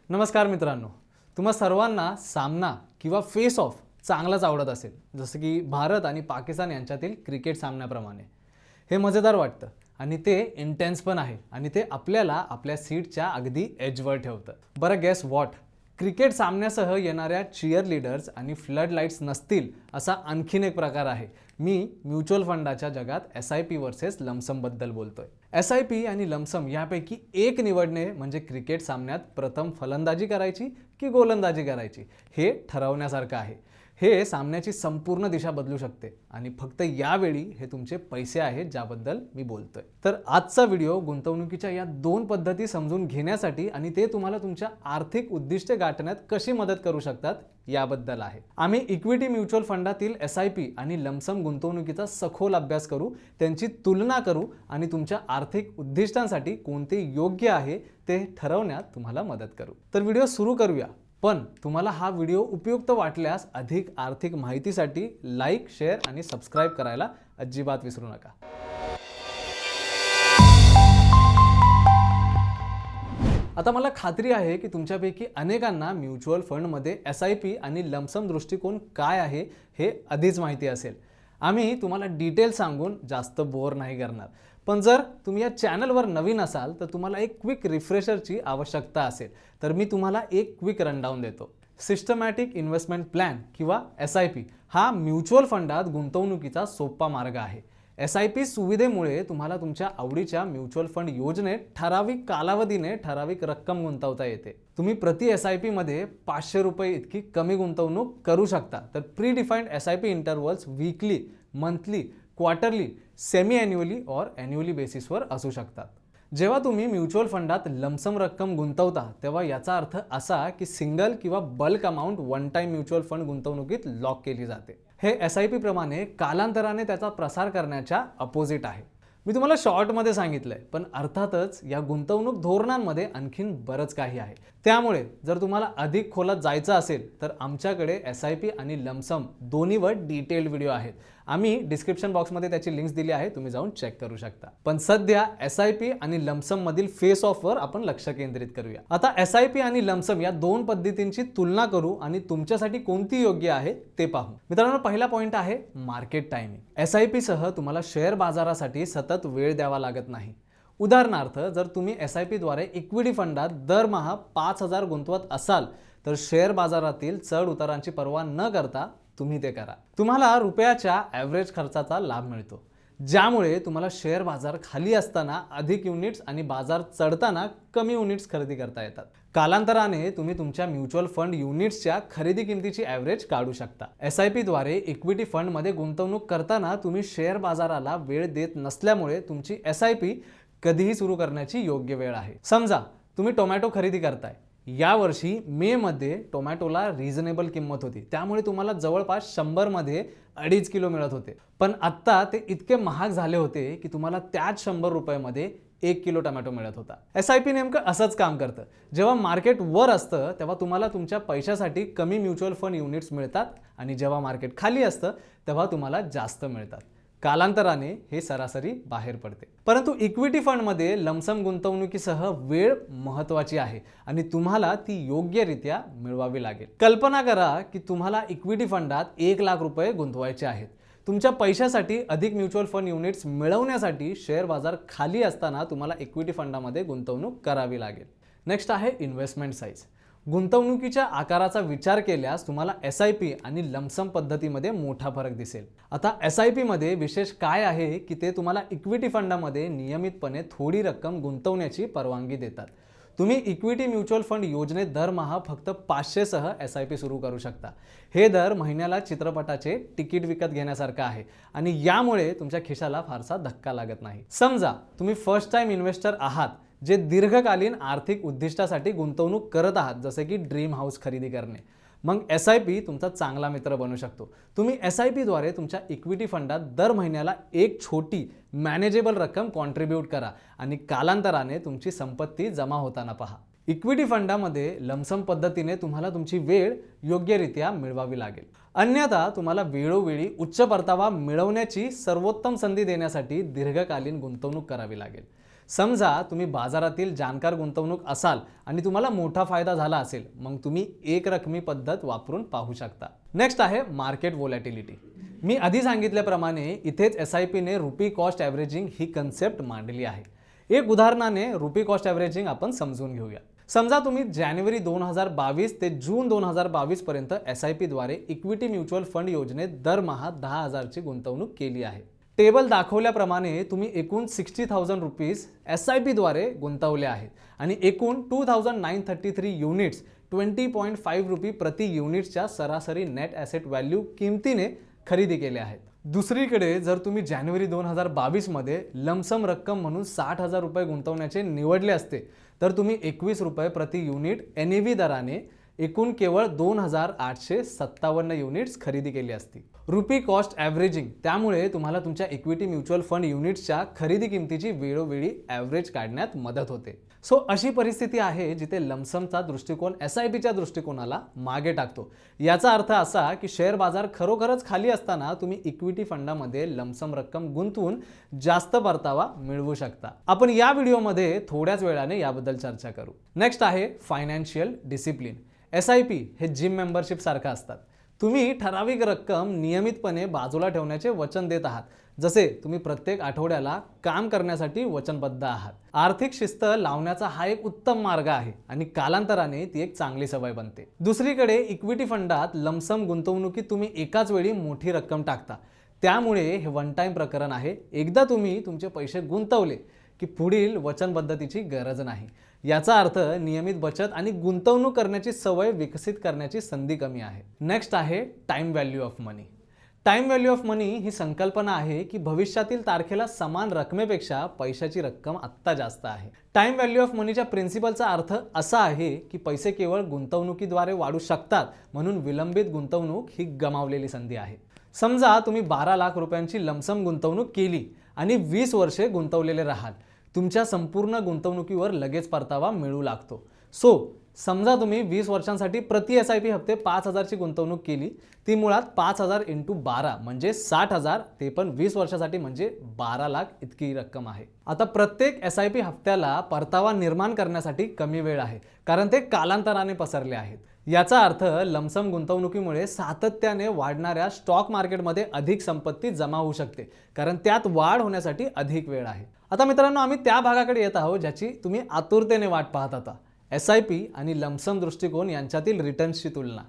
नमस्कार मित्रांनो, तुम्हा सर्वांना सामना किंवा फेस ऑफ चांगलाच आवडत असेल, जसं की भारत आणि पाकिस्तान यांच्यातील क्रिकेट सामन्याप्रमाणे. हे मजेदार वाटतं आणि ते इंटेन्स पण आहे आणि ते आपल्याला आपल्या सीटच्या अगदी एजवर ठेवतं. बरं, गेस व्हॉट? क्रिकेट सामन्यासह येणाऱ्या चीयर लीडर्स आणि फ्लड लाईट्स नसतील असा आणखीन एक प्रकार आहे. मी म्युच्युअल फंडाच्या जगात SIP वर्सेस लमसमबद्दल बोलतोय. SIP आणि लमसम यापैकी एक निवडणे म्हणजे क्रिकेट सामन्यात प्रथम फलंदाजी करायची की गोलंदाजी करायची हे ठरवण्यासारखं आहे. हे सामन्याची संपूर्ण दिशा बदलू शकते आणि फक्त यावेळी हे तुमचे पैसे आहेत ज्याबद्दल मी बोलतोय. तर आजचा व्हिडिओ गुंतवणुकीच्या या दोन पद्धती समजून घेण्यासाठी आणि ते तुम्हाला तुमच्या आर्थिक उद्दिष्टे गाठण्यात कशी मदत करू शकतात याबद्दल आहे. आम्ही इक्विटी म्युच्युअल फंडातील SIP आणि लमसम गुंतवणुकीचा सखोल अभ्यास करू, त्यांची तुलना करू आणि तुमच्या आर्थिक उद्दिष्टांसाठी कोणते योग्य आहे ते ठरवण्यात तुम्हाला मदत करू. तर व्हिडिओ सुरू करूया. पण तुम्हाला हा व्हिडिओ उपयुक्त वाटल्यास अधिक आर्थिक माहितीसाठी लाईक, शेअर आणि सबस्क्राईब करायला अजिबात विसरू नका. आता मला खात्री आहे की तुमच्यापैकी अनेकांना म्युच्युअल फंडमध्ये SIP आणि लमसम दृष्टिकोन काय आहे हे आधीच माहिती असेल. आम्ही तुम्हाला डिटेल सांगून जास्त बोर नाही करणार. पण जर तुम्ही या चॅनलवर नवीन असाल तर तुम्हाला एक क्विक रिफ्रेशरची आवश्यकता असेल तर मी तुम्हाला एक क्विक रनडाऊन देतो. सिस्टमॅटिक इन्व्हेस्टमेंट प्लॅन किंवा SIP हा म्युच्युअल फंडात गुंतवणुकीचा सोपा मार्ग आहे. SIP सुविधेमुळे तुम्हाला तुमच्या आवडीच्या म्युच्युअल फंड योजनेत ठराविक कालावधीने ठराविक रक्कम गुंतवता येते. तुम्ही प्रति SIP मध्ये ₹500 इतकी कमी गुंतवणूक करू शकता. तर pre defined SIP intervals weekly, monthly, quarterly, semi annually और ॲन्युअली बेसिसवर असू शकतात. जेव्हा तुम्ही म्युच्युअल फंडात लमसम रक्कम गुंतवता तेव्हा याचा अर्थ असा की सिंगल किंवा bulk amount one time mutual fund गुंतवणुकीत लॉक केली जाते. हे SIP प्रमाणे कालांतराने त्याचा प्रसार करण्याच्या अपोजिट आहे. मी तुम्हाला शॉर्टमध्ये सांगितलंय, पण अर्थातच या गुंतवणूक धोरणांमध्ये आणखीन बरंच काही आहे. त्यामुळे जर तुम्हाला अधिक खोलात जायचं असेल तर आमच्याकडे SIP आणि लमसम दोन्हीवर डिटेल्ड व्हिडिओ आहेत. आम्ही डिस्क्रिप्शन बॉक्समध्ये त्याची लिंक्स दिली आहे, तुम्ही जाऊन चेक करू शकता. पण सध्या SIP आणि लमसम मधील फेस ऑफवर आपण लक्ष केंद्रित करूया. आता SIP आणि लमसम या दोन पद्धतींची तुलना करू आणि तुमच्यासाठी कोणती योग्य आहे ते पाहू. मित्रांनो, पहिला पॉइंट आहे मार्केट टायमिंग. SIP सह तुम्हाला शेअर बाजारासाठी सतत वेळ द्यावा लागत नाही. उदाहरणार्थ, जर तुम्ही SIP द्वारे इक्विटी फंडात दरमहा 5,000 गुंतवत असाल तर शेअर बाजारातील चढ उतारांची पर्वा न करता तुम्ही ते करा. तुम्हाला रुपयाच्या ॲव्हरेज खर्चाचा लाभ मिळतो, ज्यामुळे तुम्हाला शेअर बाजार खाली असताना अधिक युनिट्स आणि बाजार चढताना कमी युनिट्स खरेदी करता येतात. कालांतराने तुम्ही तुमच्या म्युच्युअल फंड युनिट्सच्या खरेदी किमतीची ॲव्हरेज काढू शकता. SIP द्वारे इक्विटी फंडमध्ये गुंतवणूक करताना तुम्ही शेअर बाजाराला वेळ देत नसल्यामुळे तुमची SIP कधीही सुरू करण्याची योग्य वेळ आहे. समजा तुम्ही टोमॅटो खरेदी करताय. यावर्षी मे मध्ये टोमॅटोला रिझनेबल किंमत होती, त्यामुळे तुम्हाला जवळपास 100 मध्ये 2.5 किलो मिळत होते. पण आत्ता ते इतके महाग झाले होते की तुम्हाला त्याच 100 रुपयामध्ये 1 किलो टोमॅटो मिळत होता. SIP नेमकं असंच काम करतं. जेव्हा मार्केट वर असतं तेव्हा तुम्हाला तुमच्या पैशासाठी कमी म्युच्युअल फंड युनिट्स मिळतात आणि जेव्हा मार्केट खाली असतं तेव्हा तुम्हाला जास्त मिळतात. कालांतराने हे सरासरी बाहेर पडते. परंतु इक्विटी फंडमध्ये लमसम गुंतवणुकीसह वेळ महत्त्वाची आहे आणि तुम्हाला ती योग्यरित्या मिळवावी लागेल. कल्पना करा की तुम्हाला इक्विटी फंडात ₹1,00,000 गुंतवायचे आहेत. तुमच्या पैशासाठी अधिक म्युच्युअल फंड युनिट्स मिळवण्यासाठी शेअर बाजार खाली असताना तुम्हाला इक्विटी फंडामध्ये गुंतवणूक करावी लागेल. नेक्स्ट आहे इन्व्हेस्टमेंट साईज. गुंतवणुकीच्या आकाराचा विचार केल्यास तुम्हाला SIP आणि लमसम पद्धतीमध्ये मोठा फरक दिसेल. आता SIP मध्ये विशेष काय आहे की ते तुम्हाला इक्विटी फंडामध्ये नियमितपणे थोडी रक्कम गुंतवण्याची परवानगी देतात. तुम्ही इक्विटी म्युच्युअल फंड योजनेत दरमहा फक्त 500 सह SIP सुरू करू शकता. हे दर महिन्याला चित्रपटाचे तिकीट विकत घेण्यासारखं आहे आणि यामुळे तुमच्या खिशाला फारसा धक्का लागत नाही. समजा तुम्ही फर्स्ट टाइम इन्व्हेस्टर आहात जे दीर्घकालीन आर्थिक उद्दिष्टासाठी गुंतवणूक करत आहात, जसे की ड्रीम हाऊस खरेदी करणे. मग SIP तुमचा चांगला मित्र बनू शकतो. तुम्ही SIP द्वारे तुमच्या इक्विटी फंडात दर महिन्याला एक छोटी मॅनेजेबल रक्कम कॉन्ट्रीब्यूट करा आणि कालांतराने तुमची संपत्ती जमा होताना पहा. इक्विटी फंडामध्ये लमसम पद्धतीने तुम्हाला तुमची वेळ योग्यरित्या मिळवावी लागेल. अन्यथा तुम्हाला वेळोवेळी उच्च परतावा मिळवण्याची सर्वोत्तम संधी देण्यासाठी दीर्घकालीन गुंतवणूक करावी लागेल. समजा तुम्ही बाजारातील जाणकार गुंतवणूक असाल आणि तुम्हाला मोठा फायदा झाला असेल, मग तुम्ही एक रकमी पद्धत वापरून पाहू शकता. नेक्स्ट आहे मार्केट व्होलॅटिलिटी. मी आधी सांगितल्याप्रमाणे इथेच SIP ने रुपी कॉस्ट ॲव्हरेजिंग ही कन्सेप्ट मांडली आहे. एक उदाहरणाने रुपी कॉस्ट ॲव्हरेजिंग आपण समजून घेऊया. समजा तुम्ही जानेवारी 2022 ते जून 2022 पर्यंत SIP द्वारे इक्विटी म्युच्युअल फंड योजनेत दरमहा 10,000 ची गुंतवणूक केली आहे. टेबल दाखवल्याप्रमाणे तुम्ही एकूण 60,000 रुपीज SIP द्वारे गुंतवले आहेत आणि एकूण 2,933 युनिट्स 20.5 रुपये प्रति युनिट्सच्या सरासरी नेट ॲसेट व्हॅल्यू किमतीने खरेदी केले आहेत. दुसरीकडे जर तुम्ही जानेवारी 2022 मध्ये लमसम रक्कम म्हणून 60,000 रुपये गुंतवण्याचे निवडले असते, तर तुम्ही 21 रुपये प्रति युनिट NAV दराने एकूण केवळ 2,857 युनिट्स खरेदी केली असती. रुपी कॉस्ट ॲव्हरेजिंग त्यामुळे तुम्हाला तुमच्या इक्विटी म्युच्युअल फंड युनिट्सच्या खरेदी किमतीची वेळोवेळी ॲव्हरेज काढण्यात मदत होते. सो अशी परिस्थिती आहे जिथे लमसमचा दृष्टिकोन SIPच्या दृष्टिकोनाला मागे टाकतो. याचा अर्थ असा की शेअर बाजार खरोखरच खाली असताना तुम्ही इक्विटी फंडामध्ये लमसम रक्कम गुंतवून जास्त परतावा मिळवू शकता. आपण या व्हिडिओमध्ये थोड्याच वेळाने याबद्दल चर्चा करू. नेक्स्ट आहे फायनान्शियल डिसिप्लिन. SIP हे जिम मेंबरशिप सारखं असतात. तुम्ही ठराविक रक्कम नियमितपणे बाजूला ठेवण्याचे वचन देत आहात, जसे तुम्ही प्रत्येक आठवड्याला काम करण्यासाठी वचनबद्ध आहात. आर्थिक शिस्त लावण्याचा हा एक उत्तम मार्ग आहे आणि कालांतराने ती एक चांगली सवय बनते. दुसरीकडे इक्विटी फंडात लमसम गुंतवणुकीत तुम्ही एकाच वेळी मोठी रक्कम टाकता, त्यामुळे हे वन टाइम प्रकरण आहे. एकदा तुम्ही तुमचे पैसे गुंतवले की पुढील वचनबद्धतेची गरज नाही. याचा अर्थ नियमित बचत आणि गुंतवणूक करण्याची सवय विकसित करण्याची संधी कमी आहे. नेक्स्ट आहे time value of money. Time value of money ही संकल्पना आहे की भविष्यातील तारखेला समान रकमेपेक्षा पैशाची रक्कम आत्ता जास्त आहे. टाइम व्हॅल्यू ऑफ मनीच्या प्रिन्सिपलचा अर्थ असा आहे की पैसे केवळ गुंतवणुकीद्वारे वाढू शकतात, म्हणून विलंबित गुंतवणूक ही गमावलेली संधी आहे. समजा तुम्ही 12 लाख रुपयांची लमसम गुंतवणूक केली आणि 20 वर्षे गुंतवलेले राहाल. तुमच्या संपूर्ण गुंतवणुकीवर लगेच परतावा मिळू लागतो. समजा तुम्ही 20 वर्षांसाठी प्रति SIP हप्ते 5,000 ची गुंतवणूक केली. ती मुळात 5,000 × 12 म्हणजे 60,000, ते पण 20 वर्षासाठी म्हणजे 12 लाख इतकी रक्कम आहे. आता प्रत्येक SIP हप्त्याला परतावा निर्माण करण्यासाठी कमी वेळ आहे, कारण ते कालांतराने पसरले आहेत. याचा अर्थ लमसम गुंतवणुकीमुळे सातत्याने वाढणाऱ्या स्टॉक मार्केटमध्ये अधिक संपत्ती जमा होऊ शकते, कारण त्यात वाढ होण्यासाठी अधिक वेळ आहे. आता मित्रांनो, आम्ही त्या भागाकडे येत आहोत ज्याची तुम्ही आतुरतेने वाट पाहत होता. SIP आणि लमसम दृष्टिकोन यांच्यातील रिटर्न्सची तुलना.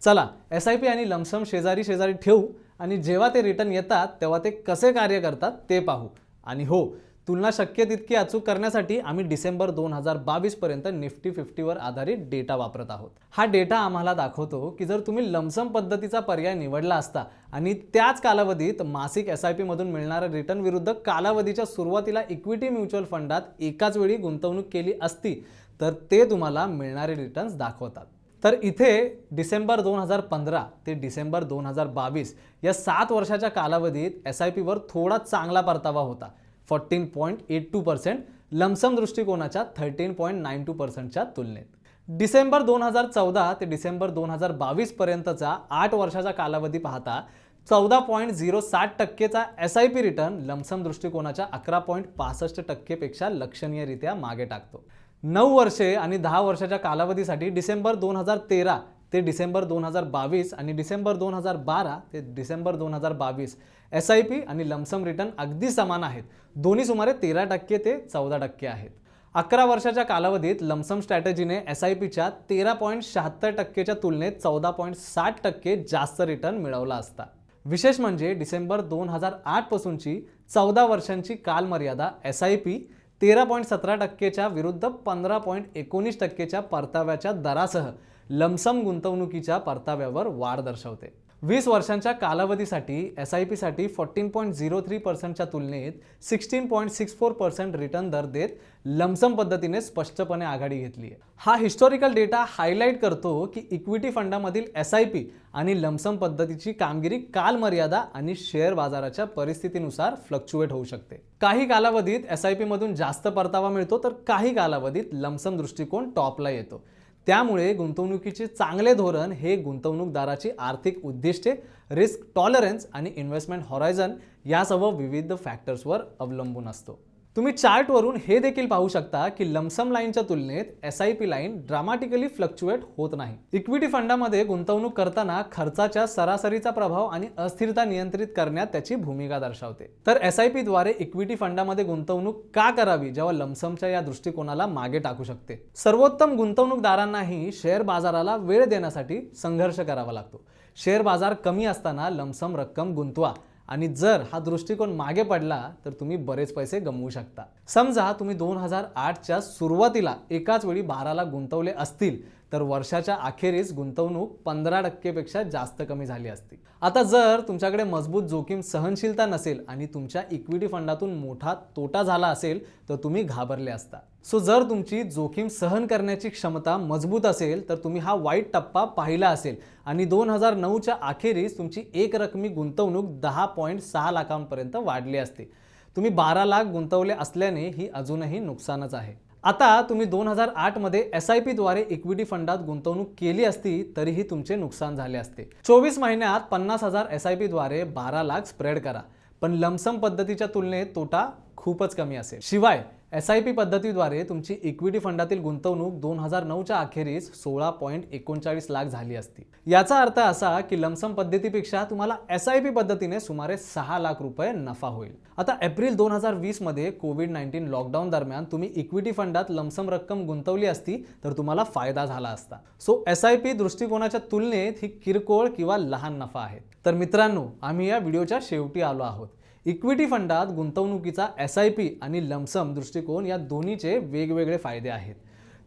चला SIP आणि लमसम शेजारी शेजारी ठेवू आणि जेव्हा ते रिटर्न येतात तेव्हा ते कसे कार्य करतात ते पाहू. आणि हो, तुलना शक्य तितकी अचूक करण्यासाठी आम्ही डिसेंबर 2022 पर्यंत निफ्टी 50 वर आधारित डेटा वापरत आहोत. हा डेटा आम्हाला दाखवतो की जर तुम्ही लमसम पद्धतीचा पर्याय निवडला असता आणि त्याच कालावधीत मासिक SIP मधून मिळणारे रिटर्न विरुद्ध कालावधीच्या सुरुवातीला इक्विटी म्युच्युअल फंडात एकाच वेळी गुंतवणूक केली असती, तर ते तुम्हाला मिळणारे रिटर्न्स दाखवतात. तर इथे डिसेंबर 2015 ते डिसेंबर 2022 या 7 वर्षाच्या कालावधीत SIP वर थोडा चांगला परतावा होता, 14.82%, लमसम दृष्टिकोनाच्या 13.92% च्या तुलनेत. डिसेंबर 2014 ते डिसेंबर 2022 पर्यंतचा 8 वर्षाचा कालावधी पाहता 14.07% चा SIP रिटर्न लमसम दृष्टिकोनाच्या 11.65% पेक्षा लक्षणीयरित्या मागे टाकतो. 9 वर्षे आणि 10 वर्षाच्या कालावधीसाठी डिसेंबर 2013 ते डिसेंबर 2022 आणि डिसेंबर 2012 ते डिसेंबर 2022 SIP आणि लमसम रिटर्न अगदी समान आहेत. दोन्ही सुमारे 13% ते 14% आहेत. 11 वर्षाच्या कालावधीत लमसम स्ट्रॅटेजीने SIPच्या 13.76% च्या तुलनेत 14.60% जास्त रिटर्न मिळवला असता. विशेष म्हणजे डिसेंबर 2008 पासूनची 14 वर्षांची कालमर्यादा SIP 13.17% च्या विरुद्ध 15.19% च्या परताव्याच्या दरासह लमसम गुंतवणुकीच्या परताव्यावर वाढ दर्शवते. 20 वर्षांच्या कालावधीसाठी SIP साठी 14.03% तुलनेत 16.64% रिटर्न दर देत लमसम पद्धतीने स्पष्टपणे आघाडी घेतली आहे. हा हिस्टॉरिकल डेटा हायलाइट करतो की इक्विटी फंडामधील SIP आणि लमसम पद्धतीची कामगिरी कालमर्यादा आणि शेअर बाजाराच्या परिस्थितीनुसार फ्लक्च्युएट होऊ शकते. काही कालावधीत SIP मधून जास्त परतावा मिळतो तर काही कालावधीत लमसम दृष्टिकोन टॉपला येतो. त्यामुळे गुंतवणुकीचे चांगले धोरण हे गुंतवणूकदाराची आर्थिक उद्दिष्टे, रिस्क टॉलरन्स आणि इन्व्हेस्टमेंट हॉरायझन यासह विविध फॅक्टर्सवर अवलंबून असतो. तुम्ही चार्टवरून हे देखील पाहू शकता की लमसम लाईनच्या तुलनेत SIP लाईन ड्रामॅटिकली फ्लक्च्युएट होत नाही. इक्विटी फंडामध्ये गुंतवणूक करताना खर्चाच्या सरासरीचा प्रभाव आणि अस्थिरता नियंत्रित करण्यात त्याची भूमिका दर्शवते. तर SIP द्वारे इक्विटी फंडामध्ये गुंतवणूक का करावी जेव्हा लमसमच्या या दृष्टिकोनाला मागे टाकू शकते? सर्वोत्तम गुंतवणूकदारांनाही शेअर बाजाराला वेळ देण्यासाठी संघर्ष करावा लागतो. शेअर बाजार कमी असताना लमसम रक्कम गुंतवा आणि जर हा दृष्टिकोन मागे पडला तर तुम्ही बरेच पैसे गमवू शकता. समजा तुम्ही 2008च्या सुरुवातीला एकाच वेळी 12 लाख गुंतवले असतील तर वर्षाच्या अखेरीस गुंतवणूक 15% पेक्षा जास्त कमी झाली असती. आता जर तुमच्याकडे मजबूत जोखीम सहनशीलता नसेल आणि तुमच्या इक्विटी फंडातून मोठा तोटा झाला असेल तर तुम्ही घाबरले असता. सो जर तुमची जोखीम सहन करण्याची क्षमता मजबूत असेल तर तुम्ही हा वाईट टप्पा पाहिला असेल आणि 2009च्या अखेरीस तुमची एक रकमी गुंतवणूक 10.6 लाखांपर्यंत वाढली असते. तुम्ही 12 लाख गुंतवले असल्याने ही अजूनही नुकसानच आहे. आता तुम्ही 2008 मध्ये SIP द्वारे इक्विटी फंडात गुंतवणूक केली असती तरीही तुमचे नुकसान झाले असते. 24 महिन्यात 50,000 SIP द्वारे 12 लाख स्प्रेड करा, पण लमसम पद्धतीच्या तुलनेत तोटा खूपच कमी असेल. शिवाय SIP पद्धतीद्वारे तुमची इक्विटी फंडातील गुंतवणूक 2009च्या अखेरीस 16.39 लाख झाली असती. याचा अर्थ असा की लमसम पद्धतीपेक्षा तुम्हाला SIP पद्धतीने सुमारे 6 लाख रुपये नफा होईल. आता एप्रिल 2020 मध्ये कोविड-19 लॉकडाऊन दरम्यान तुम्ही इक्विटी फंडात लमसम रक्कम गुंतवली असती तर तुम्हाला फायदा झाला असता. सो SIP दृष्टिकोनाच्या तुलनेत ही किरकोळ किंवा लहान नफा आहे. तर मित्रांनो, आम्ही या व्हिडिओच्या शेवटी आलो आहोत. इक्विटी फंडात गुंतवणुकीचा SIP आणि लमसम दृष्टिकोन या दोन्हीचे वेगवेगळे फायदे आहेत.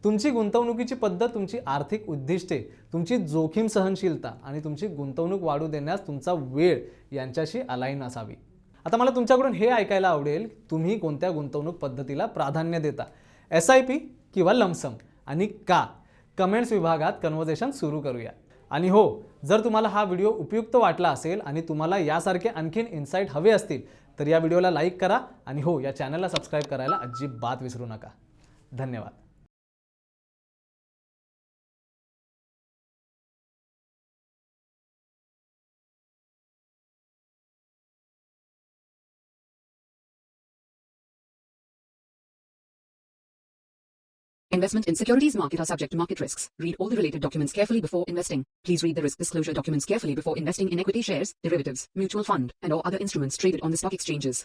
तुमची गुंतवणुकीची पद्धत तुमची आर्थिक उद्दिष्टे, तुमची जोखीम सहनशीलता आणि तुमची गुंतवणूक वाढू देण्यास तुमचा वेळ यांच्याशी अलाइन असावी. आता मला तुमच्याकडून हे ऐकायला आवडेल, तुम्ही कोणत्या गुंतवणूक पद्धतीला प्राधान्य देता, SIP किंवा लमसम, आणि का? कमेंट्स विभागात कन्व्हर्सेशन सुरू करूया. आणि हो, जर तुम्हाला हा व्हिडिओ उपयुक्त वाटला असेल आणि तुम्हाला यासारखे आणखीन इन्साइट हवे असतील तर या व्हिडिओला लाईक करा आणि हो, या चॅनलला सबस्क्राईब करायला अजिबात विसरू नका. धन्यवाद. Investment in securities market are subject to market risks. Read all the related documents carefully before investing. Please read the risk disclosure documents carefully before investing in equity shares, derivatives, mutual fund, and or other instruments traded on the stock exchanges.